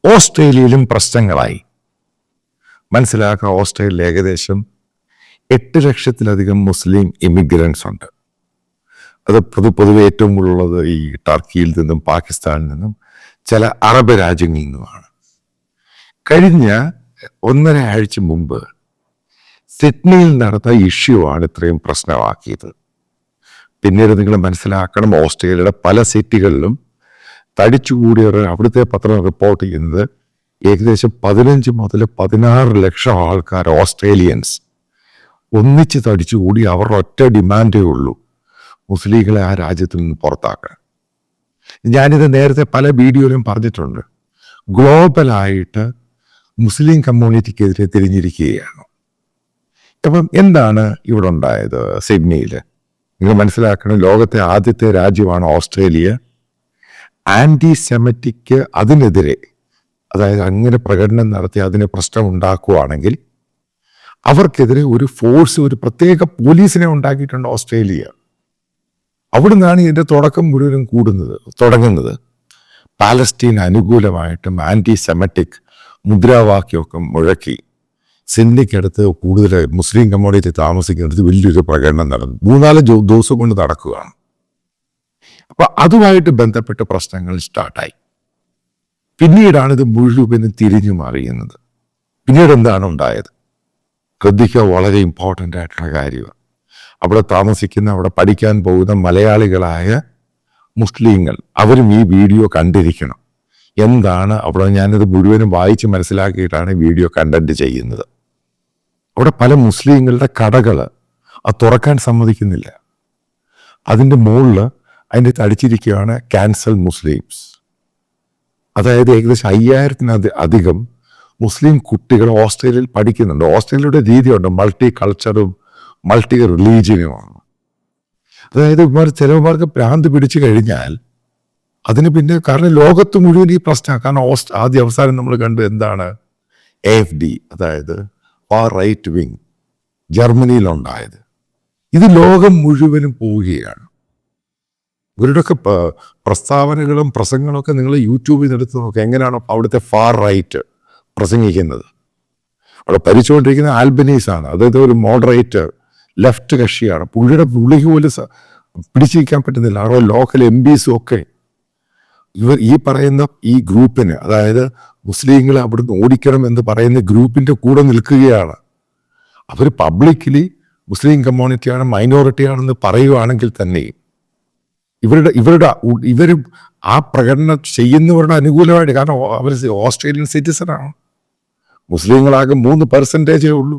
ഓസ്ട്രേലിയയിലും പ്രശ്നങ്ങളായി. മനസ്സിലാക്കുക, ഓസ്ട്രേലിയയിൽ ഏകദേശം 8 ലക്ഷത്തിലധികം മുസ്ലിം ഇമിഗ്രൻസ് ഉണ്ട്. അത് പൊതുവെ ഏറ്റവും കൂടുതലുള്ളത് ഈ ടർക്കിയിൽ നിന്നും പാകിസ്ഥാനിൽ നിന്നും ചില അറബ് രാജ്യങ്ങളിൽ നിന്നുമാണ്. കഴിഞ്ഞ 1.5 ആഴ്ച മുമ്പ് സിഡ്നിയിൽ നടന്ന ഇഷ്യൂ ആണ് ഇത്രയും പ്രശ്നമാക്കിയത്. പിന്നീട് നിങ്ങൾ മനസ്സിലാക്കണം, ഓസ്ട്രേലിയയുടെ പല സിറ്റികളിലും തടിച്ചുകൂടിയവർ അവിടുത്തെ പത്രം റിപ്പോർട്ട് ചെയ്യുന്നത് ഏകദേശം 15 മുതൽ 16 ലക്ഷം ആൾക്കാർ ഓസ്ട്രേലിയൻസ് ഒന്നിച്ച് തടിച്ചുകൂടി അവരുടെ ഒറ്റ ഡിമാൻഡേ ഉള്ളൂ, മുസ്ലിങ്ങളെ ആ രാജ്യത്തിൽ നിന്ന് പുറത്താക്കാൻ. ഞാനിത് നേരത്തെ പല വീഡിയോയിലും പറഞ്ഞിട്ടുണ്ട്. ഗ്ലോബലായിട്ട് മുസ്ലിം കമ്മ്യൂണിറ്റിക്കെതിരെ തിരിഞ്ഞിരിക്കുകയാണ്. അപ്പം എന്താണ് ഇവിടെ ഉണ്ടായത്? സിഡ്നിയിൽ നിങ്ങൾ മനസ്സിലാക്കണം, ലോകത്തെ ആദ്യത്തെ രാജ്യമാണ് ഓസ്ട്രേലിയ. ആൻറ്റി സെമറ്റിക് അതിനെതിരെ, അതായത് അങ്ങനെ പ്രകടനം നടത്തി അതിന് പ്രശ്നം ഉണ്ടാക്കുകയാണെങ്കിൽ അവർക്കെതിരെ ഒരു ഫോഴ്സ്, ഒരു പ്രത്യേക പോലീസിനെ ഉണ്ടാക്കിയിട്ടുണ്ട് ഓസ്ട്രേലിയ. അവിടെ നിന്നാണ് ഇതിൻ്റെ തുടക്കം മുഴുവനും തുടങ്ങുന്നത്. പാലസ്തീൻ അനുകൂലമായിട്ടും ആൻറ്റി സെമറ്റിക് മുദ്രാവാക്യമൊക്കെ മുഴക്കി സിഡ്നിക്കടുത്ത് കൂടുതൽ മുസ്ലിം കമ്മ്യൂണിറ്റി താമസിക്കുന്നിടത്ത് വലിയൊരു പ്രകടനം നടന്നു. 3-4 ദിവസം കൊണ്ട് നടക്കുകയാണ്. അപ്പൊ അതുമായിട്ട് ബന്ധപ്പെട്ട പ്രശ്നങ്ങൾ സ്റ്റാർട്ടായി. പിന്നീടാണ് ഇത് മുഴുവനും തിരിഞ്ഞു മറിയുന്നത്. പിന്നീട് എന്താണ് ഉണ്ടായത്? ശ്രദ്ധിക്കുക, വളരെ ഇമ്പോർട്ടൻ്റ് ആയിട്ടുള്ള കാര്യമാണ്. അവിടെ താമസിക്കുന്ന, അവിടെ പഠിക്കാൻ പോകുന്ന മലയാളികളായ മുസ്ലിങ്ങൾ അവരും ഈ വീഡിയോ കണ്ടിരിക്കണം. എന്താണ് അവിടെ, ഞാനിത് മുഴുവനും വായിച്ച് മനസ്സിലാക്കിയിട്ടാണ് വീഡിയോ കണ്ടന്റ് ചെയ്യുന്നത്. അവിടെ പല മുസ്ലിങ്ങളുടെ കടകൾ അത് തുറക്കാൻ സമ്മതിക്കുന്നില്ല. അതിൻ്റെ മുകളിൽ അതിൻ്റെ അടിച്ചിരിക്കുകയാണ് ക്യാൻസൽ മുസ്ലിംസ്. അതായത് ഏകദേശം 5000-അധികം മുസ്ലിം കുട്ടികൾ ഓസ്ട്രേലിയയിൽ പഠിക്കുന്നുണ്ട്. ഓസ്ട്രേലിയയുടെ രീതിയുണ്ട്, മൾട്ടി കൾച്ചറും മൾട്ടി റിലീജിയനുമാണ്. അതായത് ചിലവന്മാർക്ക് ഭ്രാന്ത് പിടിച്ചു കഴിഞ്ഞാൽ അതിന് പിന്നെ, കാരണം ലോകത്ത് മുഴുവൻ ഈ പ്രശ്നമാണ്. കാരണം ആദ്യ അവസാനം നമ്മൾ കണ്ടു എന്താണ്, AFD, അതായത് ഫാർ റൈറ്റ് വിങ്, ജർമ്മനിയിലുണ്ടായത്. ഇത് ലോകം മുഴുവനും പോവുകയാണ്. ഇവരുടെയൊക്കെ പ്രസ്താവനകളും പ്രസംഗങ്ങളൊക്കെ നിങ്ങൾ യൂട്യൂബിൽ നിന്ന് എടുത്ത് നോക്കുക, എങ്ങനെയാണ് അവിടുത്തെ ഫാർ റൈറ്റ് പ്രസംഗിക്കുന്നത്. അവിടെ ഭരിച്ചുകൊണ്ടിരിക്കുന്ന ആൽബനീസാണ്, അതായത് ഒരു മോഡറേറ്റ് ലെഫ്റ്റ് കക്ഷിയാണ്. പുള്ളിക്ക് പോലും പിടിച്ചിരിക്കാൻ പറ്റുന്നില്ല. അവിടെ ലോക്കൽ MPസും ഒക്കെ ഇവർ ഈ പറയുന്ന ഈ ഗ്രൂപ്പിന്, അതായത് മുസ്ലിങ്ങളെ അവിടുന്ന് ഓടിക്കണം എന്ന് പറയുന്ന ഗ്രൂപ്പിന്റെ കൂടെ നിൽക്കുകയാണ്. അവർ പബ്ലിക്കലി മുസ്ലിം കമ്മ്യൂണിറ്റിയാണ്, മൈനോറിറ്റിയാണെന്ന് പറയുകയാണെങ്കിൽ തന്നെ ഇവർ ആ പ്രകടനം ചെയ്യുന്നവരുടെ അനുകൂലമായിട്ട്, കാരണം അവർ ഓസ്ട്രേലിയൻ സിറ്റിസണാണ്. മുസ്ലിങ്ങളാകെ 3% ഉള്ളൂ.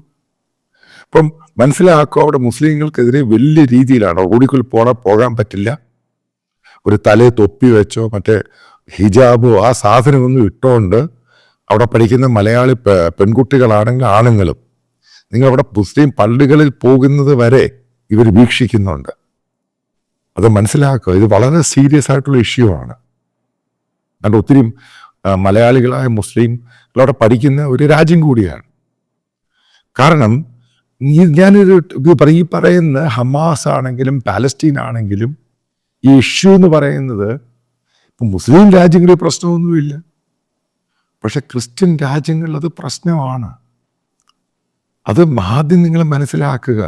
അപ്പം മനസ്സിലാക്കുക, അവിടെ മുസ്ലിങ്ങൾക്കെതിരെ വലിയ രീതിയിലാണ്. റോഡിൽ പോകാൻ പറ്റില്ല. ഒരു തലയെ തൊപ്പി വെച്ചോ മറ്റേ ഹിജാബോ ആ സാധനമൊന്നും ഇട്ടുകൊണ്ട് അവിടെ പഠിക്കുന്ന മലയാളി പെൺകുട്ടികളാണെങ്കിൽ ആണുങ്ങളും നിങ്ങളവിടെ മുസ്ലിം പള്ളികളിൽ പോകുന്നത് വരെ ഇവർ വീക്ഷിക്കുന്നുണ്ട്. അത് മനസ്സിലാക്കുക, ഇത് വളരെ സീരിയസ് ആയിട്ടുള്ള ഇഷ്യൂ ആണ്. കാരണം ഒത്തിരി മലയാളികളായ മുസ്ലിങ്ങളവിടെ പഠിക്കുന്ന ഒരു രാജ്യം കൂടിയാണ്. കാരണം ഈ പറയുന്ന ഹമാസ് ആണെങ്കിലും പാലസ്തീൻ ആണെങ്കിലും ഈ ഇഷ്യൂ എന്ന് പറയുന്നത് ഇപ്പം മുസ്ലിം രാജ്യങ്ങളിൽ പ്രശ്നമൊന്നുമില്ല, പക്ഷെ ക്രിസ്ത്യൻ രാജ്യങ്ങളിൽ അത് പ്രശ്നമാണ്. അത് ആദ്യം നിങ്ങൾ മനസ്സിലാക്കുക.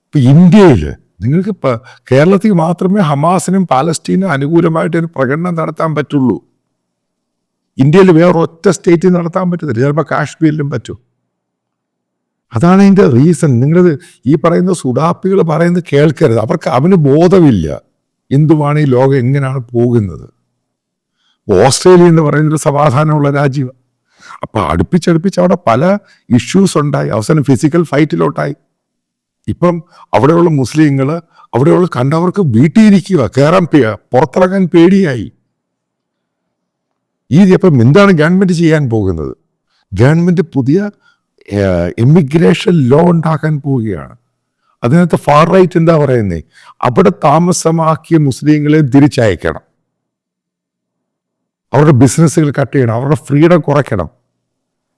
ഇപ്പം ഇന്ത്യയിൽ നിങ്ങൾക്ക് കേരളത്തിൽ മാത്രമേ ഹമാസിനും പാലസ്തീനും അനുകൂലമായിട്ട് ഒരു പ്രകടനം നടത്താൻ പറ്റുള്ളൂ. ഇന്ത്യയിൽ വേറെ ഒറ്റ സ്റ്റേറ്റിൽ നടത്താൻ പറ്റത്തില്ല. ചിലപ്പോൾ കാശ്മീരിലും പറ്റും. അതാണ് അതിൻ്റെ റീസൺ. നിങ്ങളത് ഈ പറയുന്ന സുഡാപ്പികൾ പറയുന്നത് കേൾക്കരുത്. അവന് ബോധമില്ല എന്തുവാണ് ഈ ലോകം എങ്ങനെയാണ് പോകുന്നത്. ഓസ്ട്രേലിയ എന്ന് പറയുന്നൊരു സമാധാനമുള്ള രാജ്യമാണ്. അപ്പം അടുപ്പിച്ചടുപ്പിച്ച് അവിടെ പല ഇഷ്യൂസ് ഉണ്ടായി. അവസാനം ഫിസിക്കൽ ഫൈറ്റിലോട്ടായി. ഇപ്പം അവിടെയുള്ള മുസ്ലിങ്ങൾ അവിടെയുള്ള കണ്ടവർക്ക് വീട്ടിലിരിക്കുക, പുറത്തിറങ്ങാൻ പേടിയായി. അപ്പം എന്താണ് ഗവൺമെന്റ് ചെയ്യാൻ പോകുന്നത്? ഗവൺമെന്റ് പുതിയ ഇമിഗ്രേഷൻ ലോ ഉണ്ടാക്കാൻ പോവുകയാണ്. അതിനകത്ത് ഫാർ റൈറ്റ് എന്താ പറയുന്നത്? അവിടെ താമസമാക്കിയ മുസ്ലിങ്ങളെ തിരിച്ചയക്കണം, അവരുടെ ബിസിനസ്സുകൾ കട്ട് ചെയ്യണം, അവരുടെ ഫ്രീഡം കുറയ്ക്കണം.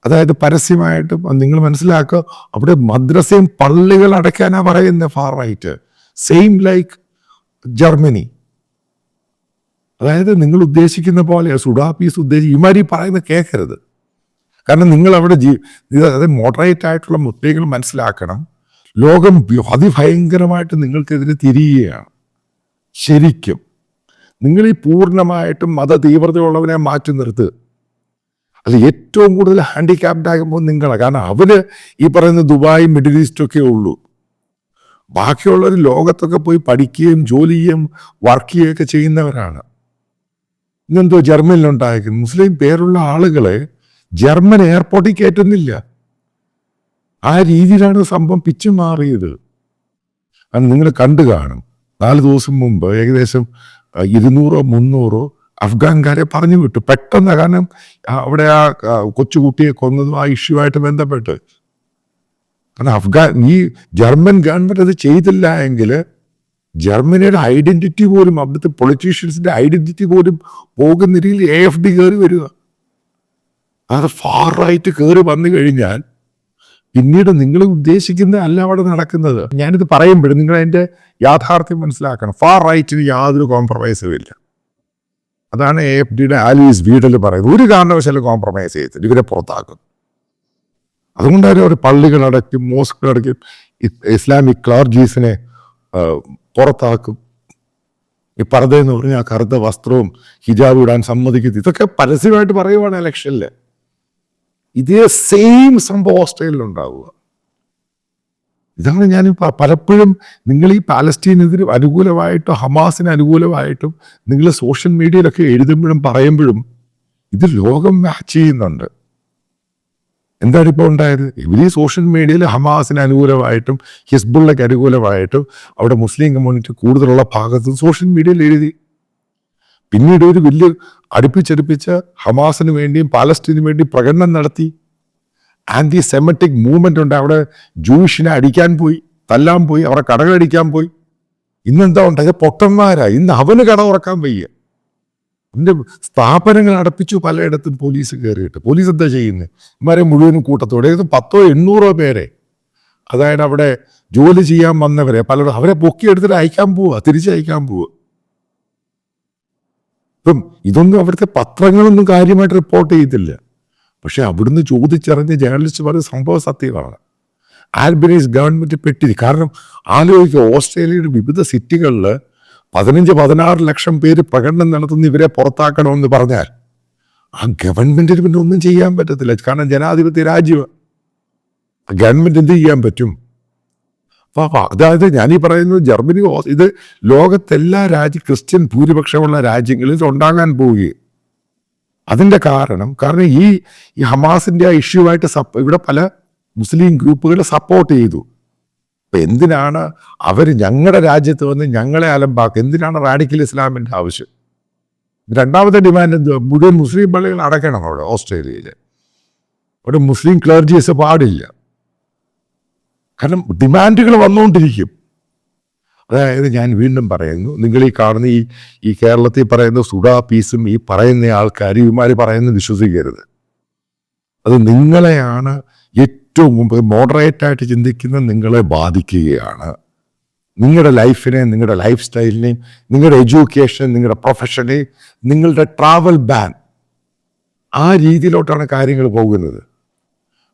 അതായത് പരസ്യമായിട്ടും നിങ്ങൾ മനസ്സിലാക്കുക, അവിടെ മദ്രസയും പള്ളികൾ അടയ്ക്കാനാണ് പറയുന്നത് far right. Same like Germany. അതായത് നിങ്ങൾ ഉദ്ദേശിക്കുന്ന പോലെ സുഡാപ്പീസ് ഇമാരി പറയുന്നത് കേൾക്കരുത്. കാരണം നിങ്ങൾ അവിടെ അതായത് മോഡറേറ്റ് ആയിട്ടുള്ള മുസ്ലിങ്ങൾ മനസ്സിലാക്കണം, ലോകം അതിഭയങ്കരമായിട്ട് നിങ്ങൾക്കെതിരെ തിരിയുകയാണ്. ശരിക്കും നിങ്ങൾ ഈ പൂർണ്ണമായിട്ടും മത തീവ്രതയുള്ളവനെ മാറ്റി നിർത്തുക. അത് ഏറ്റവും കൂടുതൽ ഹാൻഡിക്യാപ്ഡ് ആകുമ്പോൾ നിങ്ങളാണ്. കാരണം അവര് ഈ പറയുന്ന ദുബായ്, മിഡിൽ ഈസ്റ്റൊക്കെ ഉള്ളൂ. ബാക്കിയുള്ളവർ ലോകത്തൊക്കെ പോയി പഠിക്കുകയും ജോലി ചെയ്യുകയും വർക്ക് ചെയ്യുകയൊക്കെ ചെയ്യുന്നവരാണ്. ഇന്നെന്തോ ജർമ്മനിലുണ്ടായിരിക്കും മുസ്ലിം പേരുള്ള ആളുകളെ ജർമ്മൻ എയർപോർട്ടിൽ കയറ്റുന്നില്ല. ആ രീതിയിലാണ് സംഭവം പിച്ചു മാറിയത്. അത് നിങ്ങൾ കണ്ടു കാണും. 4 ദിവസം മുമ്പ് ഏകദേശം 200-300 അഫ്ഗാൻകാരെ പറഞ്ഞു വിട്ടു പെട്ടെന്ന്. കാരണം അവിടെ ആ കൊച്ചുകുട്ടിയെ കൊന്നതും ആ ഇഷ്യൂ ആയിട്ട് ബന്ധപ്പെട്ട്. കാരണം ഈ ജർമ്മൻ ഗവൺമെന്റ് അത് ചെയ്തില്ല എങ്കിൽ ജർമ്മനിയുടെ ഐഡന്റിറ്റി പോലും, അവിടുത്തെ പൊളിറ്റീഷ്യൻസിന്റെ ഐഡന്റിറ്റി പോലും പോകുന്ന രീതിയിൽ AFD കയറി വരിക. അത് ഫാർ റൈറ്റ് കയറി വന്നു കഴിഞ്ഞാൽ പിന്നീട് നിങ്ങൾ ഉദ്ദേശിക്കുന്ന അല്ല അവിടെ നടക്കുന്നത്. ഞാനിത് പറയുമ്പോഴും നിങ്ങൾ അതിൻ്റെ യാഥാർത്ഥ്യം മനസ്സിലാക്കണം. ഫാർ റൈറ്റിന് യാതൊരു കോംപ്രമൈസും ഇല്ല. അതാണ് AFDയുടെ ആലീസ് വീഡിൽ പറയുന്നത്. ഒരു കാരണവശാലും കോംപ്രമൈസ് ചെയ്തില്ല, ഇവരെ പുറത്താക്കും. അതുകൊണ്ടാണ് അവർ പള്ളികളടയ്ക്കും, മോസ്കുകളടയ്ക്കും, ഇസ്ലാമിക് ക്ലർജീസിനെ പുറത്താക്കും. ഈ പർദ്ദ എന്ന് പറഞ്ഞാൽ ആ കറുത്ത വസ്ത്രവും ഹിജാബ് ഇടാൻ സമ്മതിക്കുന്നു. ഇതൊക്കെ പരസ്യമായിട്ട് പറയുവാണ് ഇലക്ഷനിൽ. ഇതേ സെയിം സംഭവം ഓസ്ട്രേലിയയിലുണ്ടാവുക. ഇതാണ് ഞാൻ പലപ്പോഴും നിങ്ങൾ ഈ പാലസ്തീനെതിരെ അനുകൂലമായിട്ടും ഹമാസിന് അനുകൂലമായിട്ടും നിങ്ങൾ സോഷ്യൽ മീഡിയയിലൊക്കെ എഴുതുമ്പോഴും പറയുമ്പോഴും ഇത് ലോകം മാച്ച് ചെയ്യുന്നുണ്ട്. എന്താണ് ഇപ്പോൾ ഉണ്ടായത്? ഇവർ ഈ സോഷ്യൽ മീഡിയയിൽ ഹമാസിന് അനുകൂലമായിട്ടും ഹിസ്ബുള്ളയ്ക്ക് അനുകൂലമായിട്ടും അവിടെ മുസ്ലിം കമ്മ്യൂണിറ്റി കൂടുതലുള്ള ഭാഗത്ത് സോഷ്യൽ മീഡിയയിൽ എഴുതി. പിന്നീട് ഒരു വലിയ അടുപ്പിച്ചടുപ്പിച്ച് ഹമാസിന് വേണ്ടിയും പാലസ്തീനു വേണ്ടി പ്രകടനം നടത്തി. ആന്റി സെമറ്റിക് മൂവ്മെന്റ് ഉണ്ട്. അവിടെ ജൂയിഷിനെ അടിക്കാൻ പോയി, തല്ലാൻ പോയി, അവരെ കടകളടിക്കാൻ പോയി. ഇന്നെന്താ ഉണ്ടായത്? പൊട്ടന്മാരാ. ഇന്ന് അവന് കട തുറക്കാൻ വയ്യ. അതിൻ്റെ സ്ഥാപനങ്ങൾ അടപ്പിച്ചു പലയിടത്തും പോലീസ് കയറിയിട്ട്. പോലീസ് എന്താ ചെയ്യുന്നത്? ഇവരെ മുഴുവനും കൂട്ടത്തോടെ 100-800 പേരെ, അതായത് അവിടെ ജോലി ചെയ്യാൻ വന്നവരെ പലരും അവരെ പൊക്കിയെടുത്തിട്ട് അയക്കാൻ പോവുക, തിരിച്ചയക്കാൻ പോവുക. ഇപ്പം ഇതൊന്നും അവിടുത്തെ പത്രങ്ങളൊന്നും കാര്യമായിട്ട് റിപ്പോർട്ട് ചെയ്തില്ല. പക്ഷെ അവിടുന്ന് ചോദിച്ചറിഞ്ഞ് ജേർണലിസ്റ്റ് പറഞ്ഞ സംഭവം സത്യമാണ്. ആൽബനീസ് ഗവൺമെന്റ് പെട്ടി. കാരണം ആലോചിക്കുക, ഓസ്ട്രേലിയയുടെ വിവിധ സിറ്റികളിൽ 15-16 ലക്ഷം പേര് പ്രകടനം നടത്തുന്ന ഇവരെ പുറത്താക്കണമെന്ന് പറഞ്ഞാൽ ആ ഗവൺമെന്റിന് പിന്നെ ഒന്നും ചെയ്യാൻ പറ്റത്തില്ല. കാരണം ജനാധിപത്യ രാജ്യം, ഗവൺമെന്റ് എന്ത് ചെയ്യാൻ പറ്റും? അപ്പോൾ അതായത് ഞാനീ പറയുന്നത് ജർമ്മനി, ഇത് ലോകത്തെല്ലാ ക്രിസ്ത്യൻ ഭൂരിപക്ഷമുള്ള രാജ്യങ്ങളിൽ ഉണ്ടാകാൻ പോവുകയും. അതിൻ്റെ കാരണം ഈ ഹമാസിൻ്റെ ആ ഇഷ്യൂ ആയിട്ട് ഇവിടെ പല മുസ്ലിം ഗ്രൂപ്പുകൾ സപ്പോർട്ട് ചെയ്തു. അപ്പം എന്തിനാണ് അവർ ഞങ്ങളുടെ രാജ്യത്ത് വന്ന് ഞങ്ങളെ അലമ്പാക്കുക? എന്തിനാണ് റാഡിക്കൽ ഇസ്ലാമിൻ്റെ ആവശ്യം? രണ്ടാമത്തെ ഡിമാൻഡ് എന്തുവാ? മുഴുവൻ മുസ്ലിം പള്ളികൾ അടയ്ക്കണം അവിടെ ഓസ്ട്രേലിയയിൽ. അവിടെ മുസ്ലിം ക്ലർജീസ് പാടില്ല. കാരണം ഡിമാൻഡുകൾ വന്നുകൊണ്ടിരിക്കും. അതായത് ഞാൻ വീണ്ടും പറയുന്നു, നിങ്ങൾ ഈ കാണുന്ന ഈ കേരളത്തിൽ പറയുന്ന സുഡാപ്പീസും ഈ പറയുന്ന ആൾക്കാർ ഇവന്മാർ പറയുന്നത് വിശ്വസിക്കരുത്. അത് നിങ്ങളെയാണ് ഏറ്റവും മുമ്പ് മോഡറേറ്റായിട്ട് ചിന്തിക്കുന്ന നിങ്ങളെ ബാധിക്കുകയാണ്. നിങ്ങളുടെ ലൈഫിനെ, നിങ്ങളുടെ ലൈഫ് സ്റ്റൈലിനെയും, നിങ്ങളുടെ എഡ്യൂക്കേഷൻ, നിങ്ങളുടെ പ്രൊഫഷനെ, നിങ്ങളുടെ ട്രാവൽ ബാൻ, ആ രീതിയിലോട്ടാണ് കാര്യങ്ങൾ പോകുന്നത്.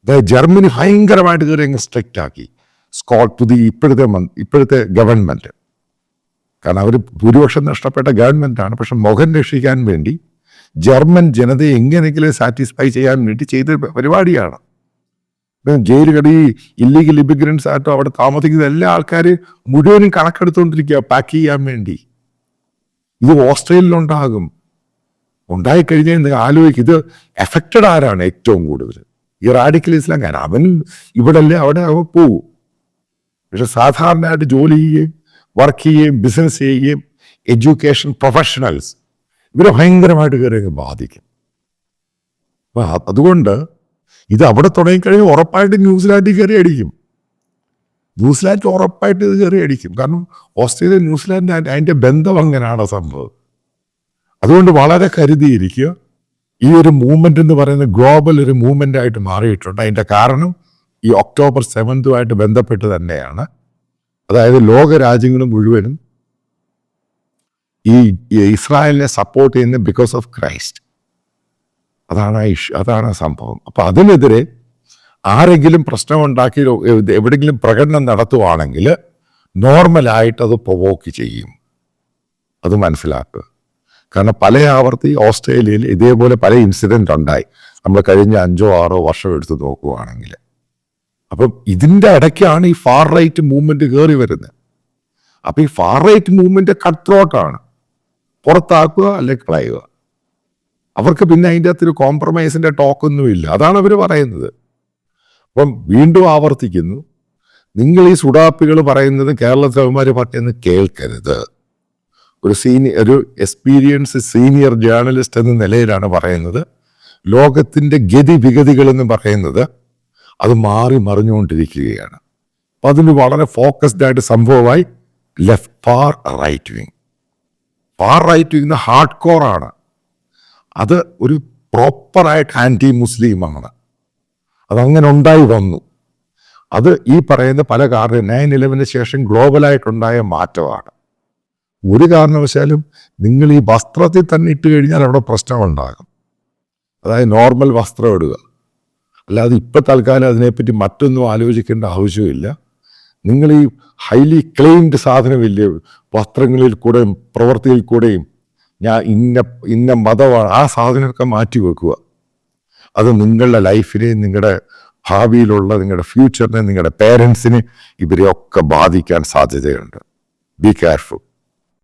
അതായത് ജർമ്മനി ഭയങ്കരമായിട്ട് കയറി അങ്ങ് സ്ട്രിക്റ്റ് ആക്കി ഇപ്പോഴത്തെ ഗവൺമെൻറ്. കാരണം അവർ ഭൂരിപക്ഷം നഷ്ടപ്പെട്ട ഗവൺമെൻറ്റാണ്. പക്ഷെ മുഖം രക്ഷിക്കാൻ വേണ്ടി ജർമ്മൻ ജനതയെ എങ്ങനെയെങ്കിലും സാറ്റിസ്ഫൈ ചെയ്യാൻ വേണ്ടി ചെയ്ത പരിപാടിയാണ്. ജയിലുകടി ഇല്ലീഗൽ ഇമിഗ്രൻസ് ആയിട്ടോ അവിടെ താമസിക്കുന്ന എല്ലാ ആൾക്കാരും മുഴുവനും കണക്കെടുത്തുകൊണ്ടിരിക്കുക പാക്ക് ചെയ്യാൻ വേണ്ടി. ഇത് ഓസ്ട്രേലിയയിലുണ്ടാകും. ഉണ്ടായിക്കഴിഞ്ഞാൽ നിങ്ങൾ ആലോചിക്കും, ഇത് എഫക്റ്റഡ് ആരാണ് ഏറ്റവും കൂടുതൽ? ഈ റാഡിക്കൽ ഇസ്ലാം. കാരണം അവൻ ഇവിടല്ലേ, അവിടെ അവൻ പോവും. പക്ഷെ സാധാരണയായിട്ട് ജോലി ചെയ്യുകയും വർക്ക് ചെയ്യുകയും ബിസിനസ് ചെയ്യുകയും എഡ്യൂക്കേഷൻ പ്രൊഫഷണൽസ് ഇവരെ ഭയങ്കരമായിട്ട് കയറി ബാധിക്കും. അപ്പം അതുകൊണ്ട് ഇത് അവിടെ തുടങ്ങിക്കഴിഞ്ഞാൽ ഉറപ്പായിട്ട് ന്യൂസിലാൻഡിൽ കയറി അടിക്കും. ന്യൂസിലാൻഡ് ഉറപ്പായിട്ട് ഇത് കയറി അടിക്കും. കാരണം ഓസ്ട്രേലിയ ന്യൂസിലാൻഡ് അതിൻ്റെ ബന്ധം അങ്ങനെയാണ് സംഭവം. അതുകൊണ്ട് വളരെ കരുതിയിരിക്കുക. ഈ ഒരു മൂവ്മെന്റ് എന്ന് പറയുന്നത് ഗ്ലോബൽ ഒരു മൂവ്മെന്റ് ആയിട്ട് മാറിയിട്ടുണ്ട്. അതിൻ്റെ കാരണം ഈ October 7th ബന്ധപ്പെട്ട് തന്നെയാണ്. അതായത് ലോക രാജ്യങ്ങൾ മുഴുവനും ഈ ഇസ്രായേലിനെ സപ്പോർട്ട് ചെയ്യുന്നത് ബിക്കോസ് ഓഫ് ക്രൈസ്റ്റ്. അതാണ് ആ സംഭവം. അപ്പം അതിനെതിരെ ആരെങ്കിലും പ്രശ്നമുണ്ടാക്കി എവിടെയെങ്കിലും പ്രകടനം നടത്തുവാണെങ്കിൽ നോർമലായിട്ട് അത് പ്രൊവോക്ക് ചെയ്യും. അത് മനസ്സിലാക്കുക. കാരണം പല ആവർത്തി ഓസ്ട്രേലിയയിൽ ഇതേപോലെ പല ഇൻസിഡൻ്റ് ഉണ്ടായി. നമ്മൾ കഴിഞ്ഞ 5-6 വർഷം എടുത്ത് നോക്കുകയാണെങ്കിൽ. അപ്പം ഇതിൻ്റെ ഇടയ്ക്കാണ് ഈ ഫാർ റൈറ്റ് മൂവ്മെൻറ്റ് കയറി വരുന്നത്. അപ്പം ഈ ഫാർ റൈറ്റ് മൂവ്മെൻറ്റ് കട്ട് ത്രോട്ടാണ്. പുറത്താക്കുക അല്ലെങ്കിൽ കളയുക. അവർക്ക് പിന്നെ അതിൻ്റെ അകത്തൊരു കോംപ്രമൈസിൻ്റെ ടോക്കൊന്നുമില്ല. അതാണ് അവർ പറയുന്നത്. അപ്പം വീണ്ടും ആവർത്തിക്കുന്നു, നിങ്ങൾ ഈ സുഡാപ്പികൾ പറയുന്നത് കേരളത്തിലെ അവന്മാർ പറയുന്നത് കേൾക്കരുത്. ഒരു എക്സ്പീരിയൻസ് സീനിയർ ജേർണലിസ്റ്റ് എന്ന നിലയിലാണ് പറയുന്നത്. ലോകത്തിൻ്റെ ഗതിവിഗതികൾ എന്ന് പറയുന്നത് അത് മാറി മറിഞ്ഞുകൊണ്ടിരിക്കുകയാണ്. അപ്പം അതിന് വളരെ ഫോക്കസ്ഡ് ആയിട്ട് സംഭവമായി ഫാർ റൈറ്റ് വിങ് ഹാർഡ് കോറാണ്. അത് ഒരു പ്രോപ്പറായിട്ട് ആൻറ്റി മുസ്ലിമാണ്. അതങ്ങനെ ഉണ്ടായി വന്നു. അത് ഈ പറയുന്ന പല കാരണം 9/11 ശേഷം ഗ്ലോബലായിട്ടുണ്ടായ മാറ്റമാണ്. ഒരു കാരണവശാലും നിങ്ങൾ ഈ വസ്ത്രത്തിൽ തന്നെ ഇട്ട് കഴിഞ്ഞാൽ അവിടെ പ്രശ്നമുണ്ടാകും. അതായത് നോർമൽ വസ്ത്രം ഇടുക. അല്ലാതെ ഇപ്പം തൽക്കാലം അതിനെപ്പറ്റി മറ്റൊന്നും ആലോചിക്കേണ്ട ആവശ്യമില്ല. നിങ്ങൾ ഈ ഹൈലി ക്ലെയിംഡ് സാധനമില്ലേ, വസ്ത്രങ്ങളിൽ കൂടെയും പ്രവൃത്തിയിൽ കൂടെയും ഞാൻ ഇന്ന മതമാണ്, ആ സാധനമൊക്കെ മാറ്റി വെക്കുക. അത് നിങ്ങളുടെ ലൈഫിനെ, നിങ്ങളുടെ ഭാവിയിലുള്ള നിങ്ങളുടെ ഫ്യൂച്ചറിനെ, നിങ്ങളുടെ പേരൻസിനെ ഇവരെയൊക്കെ ബാധിക്കാൻ സാധ്യതയുണ്ട്. Be careful.